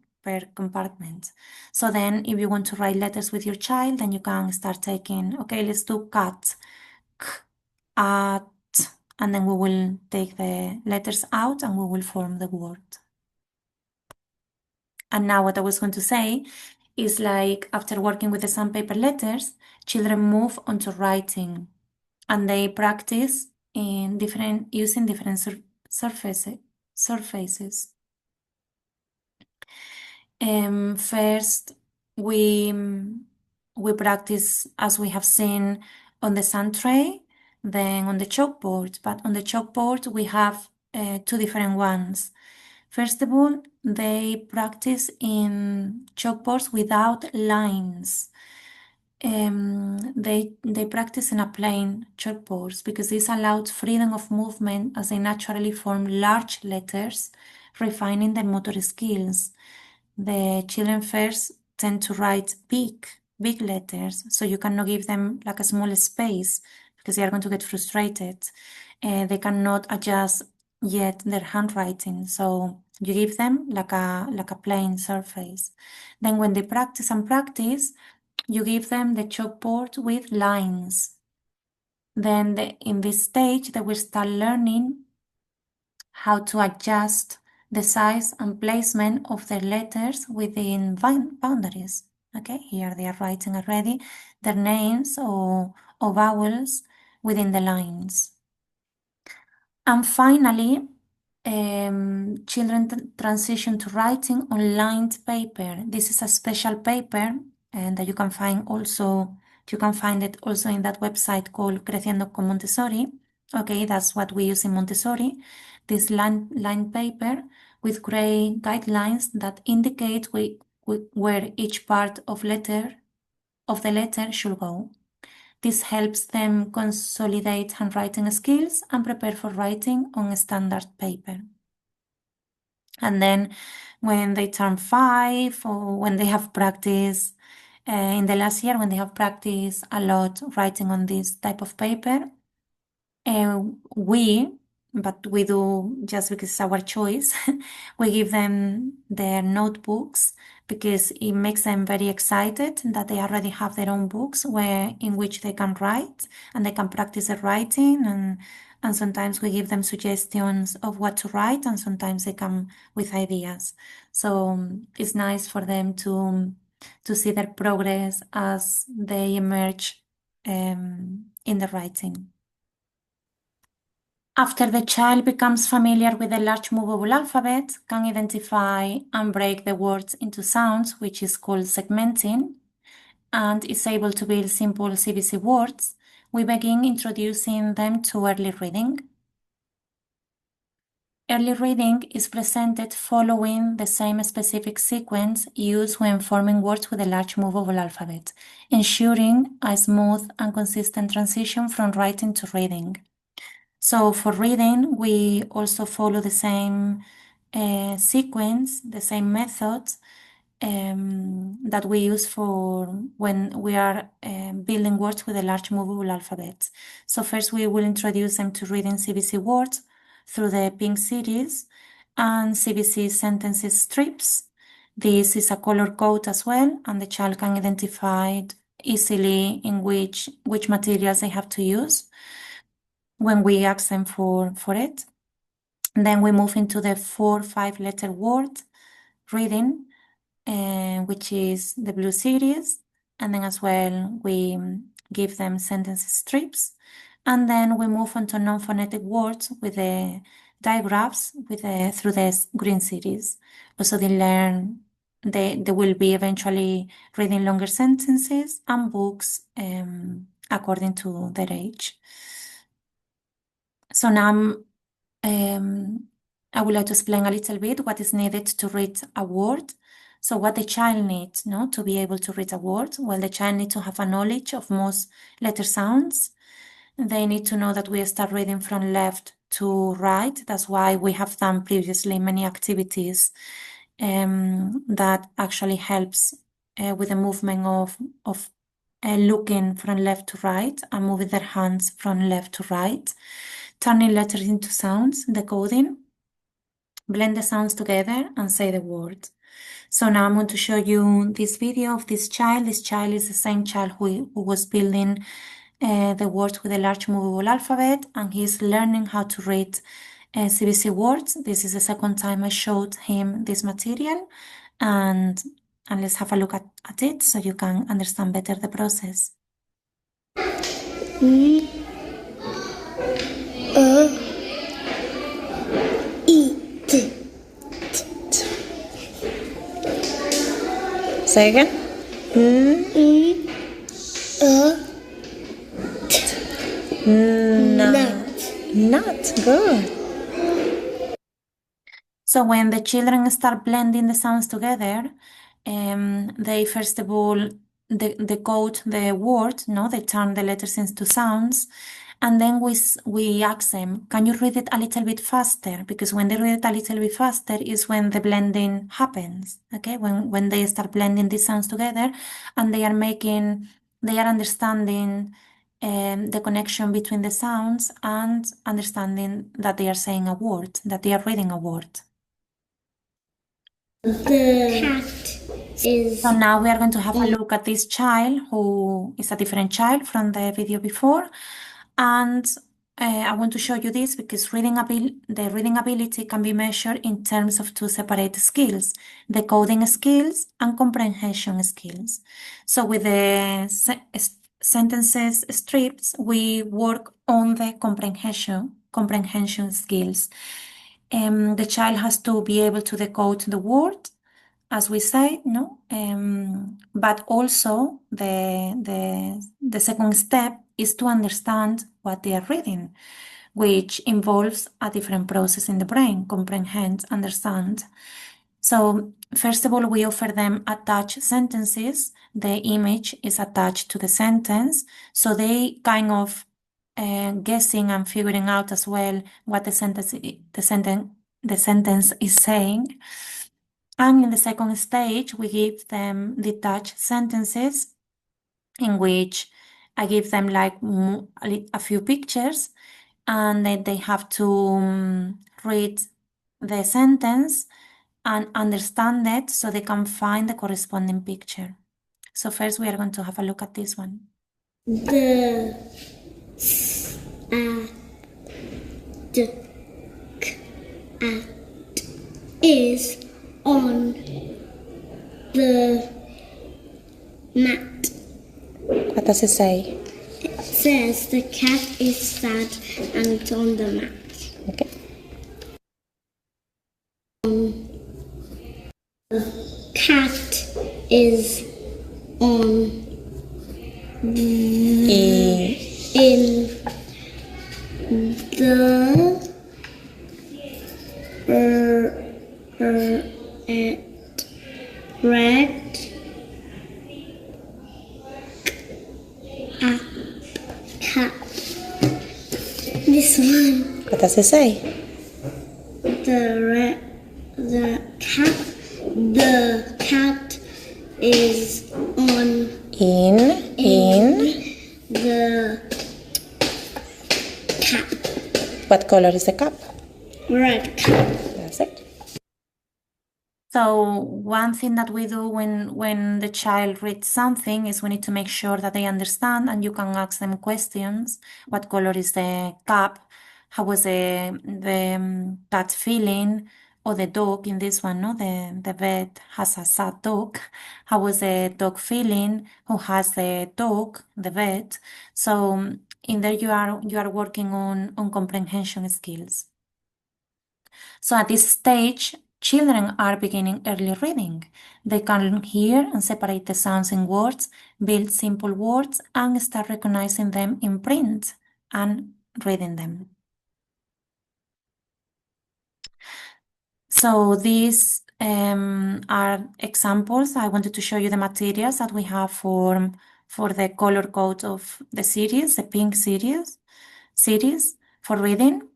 compartment. So then if you want to write letters with your child, then you can start taking, okay, let's do cat, k, at, and then we will take the letters out and we will form the word. And now what I was going to say is like after working with the sandpaper letters, children move on to writing and they practice in using different surfaces. First, we practice as we have seen on the sand tray, then on the chalkboard. But on the chalkboard, we have two different ones. First of all, they practice in chalkboards without lines. They practice in a plain chalkboard because this allows freedom of movement as they naturally form large letters, refining their motor skills. The children first tend to write big letters, so you cannot give them like a small space because they are going to get frustrated. They cannot adjust yet their handwriting, so you give them like a plain surface. Then when they practice and practice, you give them the chalkboard with lines. Then in this stage, they will start learning how to adjust the size and placement of their letters within boundaries. Okay, here they are writing already their names or vowels within the lines. And finally, children transition to writing on lined paper. This is a special paper and that you can find it also in that website called Creciendo con Montessori. Okay, that's what we use in Montessori. This lined paper with gray guidelines that indicate where each part of the letter should go. This helps them consolidate handwriting skills and prepare for writing on standard paper. And then when they turn 5 or when they have practiced in the last year, when they have practiced a lot writing on this type of paper, but we do just because it's our choice, we give them their notebooks because it makes them very excited that they already have their own books in which they can write and they can practice their writing and sometimes we give them suggestions of what to write and sometimes they come with ideas. So it's nice for them to see their progress as they emerge in the writing. After the child becomes familiar with the large movable alphabet, can identify and break the words into sounds, which is called segmenting, and is able to build simple CBC words, we begin introducing them to early reading. Early reading is presented following the same specific sequence used when forming words with a large movable alphabet, ensuring a smooth and consistent transition from writing to reading. So for reading, we also follow the same sequence, the same methods that we use for when we are building words with a large movable alphabet. So first we will introduce them to reading CBC words through the pink series and CBC sentences strips. This is a color code as well, and the child can identify easily in which materials they have to use when we ask them for it. And then we move into the 4-5 letter word reading, which is the blue series. And then as well, we give them sentence strips. And then we move on to non-phonetic words with the digraphs through the green series. Also they will be eventually reading longer sentences and books according to their age. So now I would like to explain a little bit what is needed to read a word. So what the child needs, to be able to read a word? Well, the child needs to have a knowledge of most letter sounds. they need to know that we start reading from left to right. That's why we have done previously many activities that actually helps with the movement of looking from left to right and moving their hands from left to right, turning letters into sounds, decoding, blend the sounds together and say the word. So now I'm going to show you this video of this child. This child is the same child who was building the words with a large movable alphabet, and he's learning how to read CBC words. This is the second time I showed him this material, and let's have a look at it so you can understand better the process. E, T. Say again. Nut. Good. So when the children start blending the sounds together, they first of all decode the word, no? They turn the letters into sounds, and then we ask them, can you read it a little bit faster? Because when they read it a little bit faster is when the blending happens, okay? When they start blending these sounds together, and they are understanding the connection between the sounds and understanding that they are saying a word, that they are reading a word. The cat is... So now we are going to have a look at this child who is a different child from the video before. And I want to show you this because the reading ability can be measured in terms of two separate skills, the coding skills and comprehension skills. So with the sentences strips, we work on the comprehension skills. The child has to be able to decode the word, as we say, no? But also the second step is to understand what they are reading, which involves a different process in the brain, comprehend, understand. So first of all, we offer them attached sentences. The image is attached to the sentence, so they kind of guessing and figuring out as well what the sentence is saying. And in the second stage, we give them detached sentences in which I give them like a few pictures, and then they have to read the sentence and understand it so they can find the corresponding picture. So first we are going to have a look at this one. The is on the mat. What does it say? It says the cat is sad and it's on the mat. Okay. The cat is on in the red cap. This one. What does it say? The cat is on In the cap. what color is the cap? Red cap. That's it. So one thing that we do when the child reads something is we need to make sure that they understand, and you can ask them questions. What color is the cap? How was the cat feeling? Or the dog in this one, no? The vet has a sad dog. How was the dog feeling? Who has the dog? The vet. So in there you are working on comprehension skills. So at this stage, children are beginning early reading. They can hear and separate the sounds in words, build simple words, and start recognizing them in print and reading them. So these are examples. I wanted to show you the materials that we have for for the color code of the series, the pink series for reading.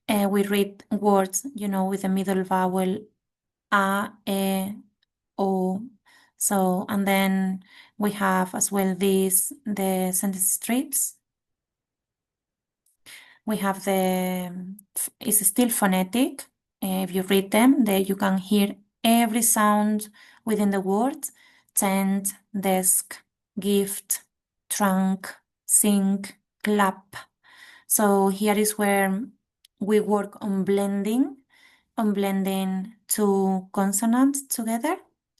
We read words, with the middle vowel a, e, o. So, and then we have as well the sentence strips. We have it's still phonetic. If you read them, there you can hear every sound within the word: tent, desk, gift, trunk, sink, clap. So here is where we work on blending two consonants together,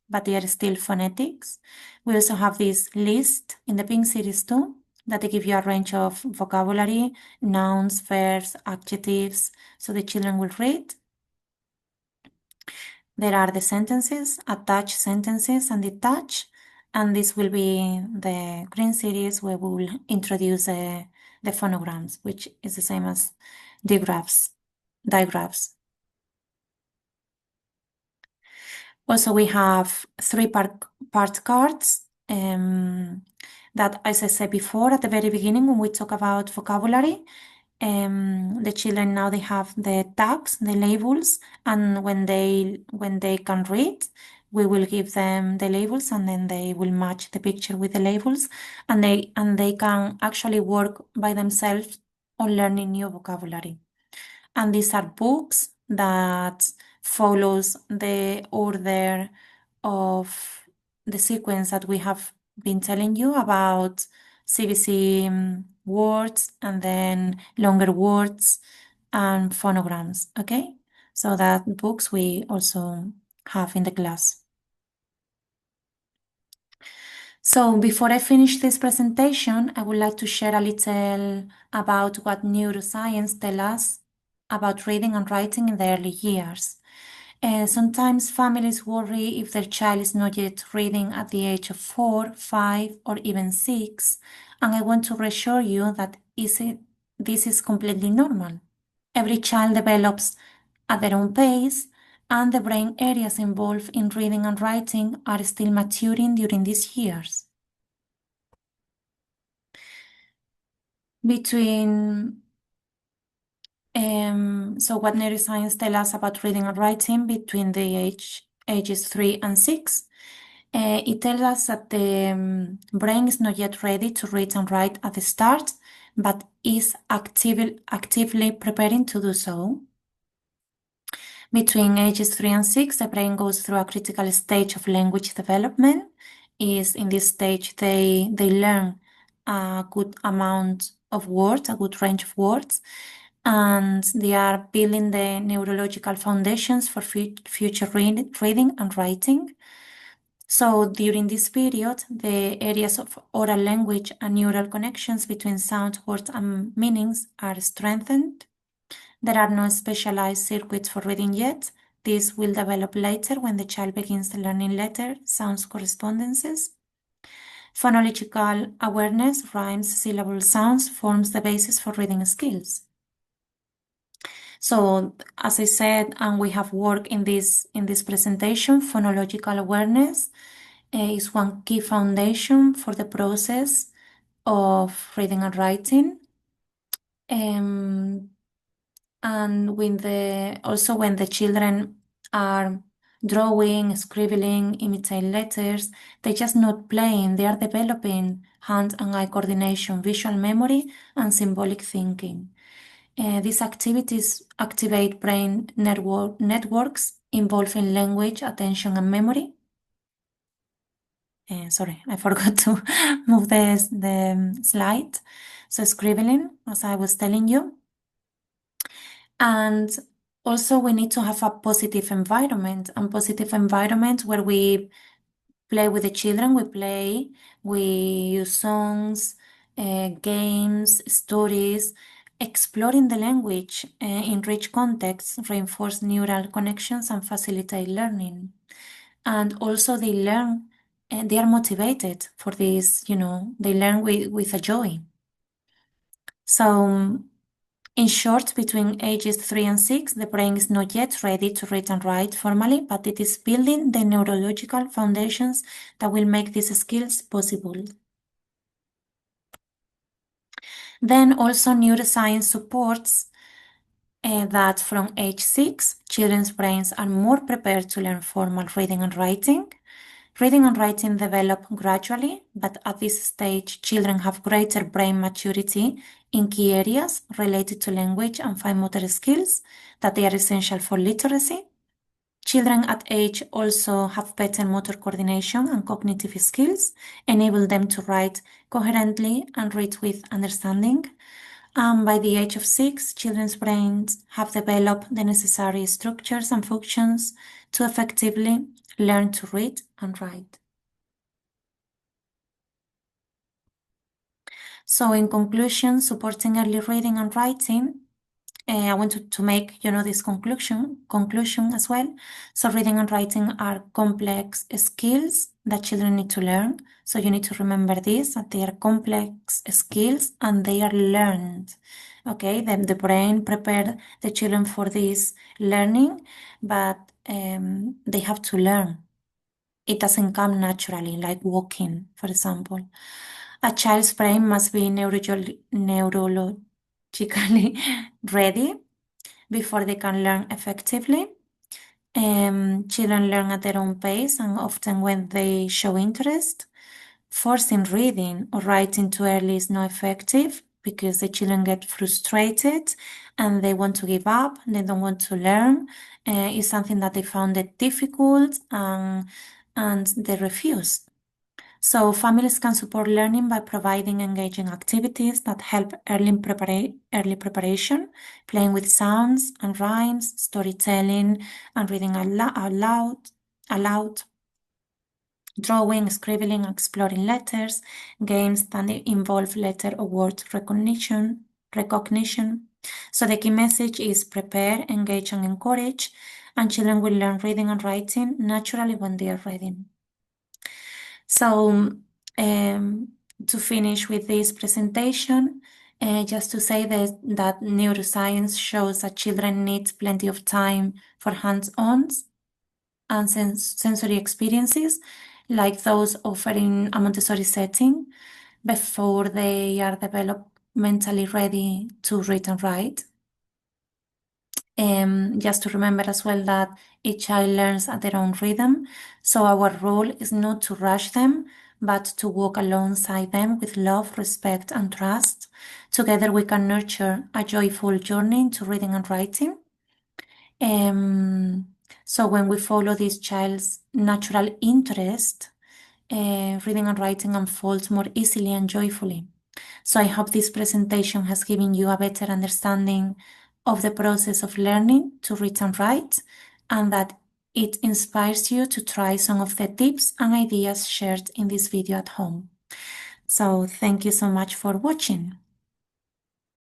but they are still phonetics. We also have this list in the pink series too, that they give you a range of vocabulary, nouns, verbs, adjectives, so the children will read. There are the sentences, attached sentences and detached, and this will be the green series where we will introduce the phonograms, which is the same as digraphs. Also, we have three part cards that, as I said before, at the very beginning, when we talk about vocabulary, the children now they have the tags, the labels, and when they can read, we will give them the labels, and then they will match the picture with the labels, and they can actually work by themselves on learning new vocabulary. And these are books that follows the order of the sequence that we have been telling you about: CBC words, and then longer words and phonograms. Okay, so that books we also have in the class. So before I finish this presentation, I would like to share a little about what neuroscience tells us about reading and writing in the early years. Sometimes families worry if their child is not yet reading at the age of 4, 5, or even 6, and I want to reassure you that this is completely normal. Every child develops at their own pace, and the brain areas involved in reading and writing are still maturing during these years. So what neuroscience tells us about reading and writing between the ages 3 and 6? It tells us that the brain is not yet ready to read and write at the start, but is actively preparing to do so. Between ages 3 and 6, the brain goes through a critical stage of language development. In this stage, they learn a good amount of words, a good range of words, and they are building the neurological foundations for future reading and writing. So during this period, the areas of oral language and neural connections between sound, words, and meanings are strengthened. There are no specialized circuits for reading yet. This will develop later when the child begins learning letter, sounds, correspondences. Phonological awareness, rhymes, syllable sounds forms the basis for reading skills. So, as I said, and we have worked in this presentation, phonological awareness is one key foundation for the process of reading and writing. And when the children are drawing, scribbling, imitating letters, they're just not playing, they are developing hand and eye coordination, visual memory, and symbolic thinking. These activities activate brain networks involving language, attention, and memory. Sorry, I forgot to move the slide. So scribbling, as I was telling you. And also we need to have a positive environment, where we play with the children, we use songs, games, stories, exploring the language in rich contexts, reinforce neural connections and facilitate learning. And also they learn, and they are motivated for this, they learn with a joy. So in short, between ages 3 and 6, the brain is not yet ready to read and write formally, but it is building the neurological foundations that will make these skills possible. Then also neuroscience supports that from age 6, children's brains are more prepared to learn formal reading and writing. Reading and writing develop gradually, but at this stage, children have greater brain maturity in key areas related to language and fine motor skills that they are essential for literacy. Children at age also have better motor coordination and cognitive skills, enable them to write coherently and read with understanding. By the age of 6, children's brains have developed the necessary structures and functions to effectively learn to read and write. So in conclusion, supporting early reading and writing, I wanted to make, this conclusion as well. So reading and writing are complex skills that children need to learn. So you need to remember this, that they are complex skills and they are learned. Okay, then the brain prepared the children for this learning, but they have to learn. It doesn't come naturally, like walking, for example. A child's brain must be neurologically ready before they can learn effectively. Children learn at their own pace and often when they show interest. Forcing reading or writing too early is not effective because the children get frustrated and they want to give up, they don't want to learn. It's something that they found it difficult and they refuse. So families can support learning by providing engaging activities that help early preparation, playing with sounds and rhymes, storytelling and reading aloud, drawing, scribbling, exploring letters, games that involve letter or word recognition. So the key message is prepare, engage and encourage, and children will learn reading and writing naturally when they are ready. So to finish with this presentation, just to say that neuroscience shows that children need plenty of time for hands-on and sensory experiences, like those offered in a Montessori setting, before they are developmentally ready to read and write. Just to remember as well that each child learns at their own rhythm. So our role is not to rush them, but to walk alongside them with love, respect, and trust. Together we can nurture a joyful journey into reading and writing. So when we follow this child's natural interest, reading and writing unfolds more easily and joyfully. So I hope this presentation has given you a better understanding of the process of learning to read and write, and that it inspires you to try some of the tips and ideas shared in this video at home. So thank you so much for watching.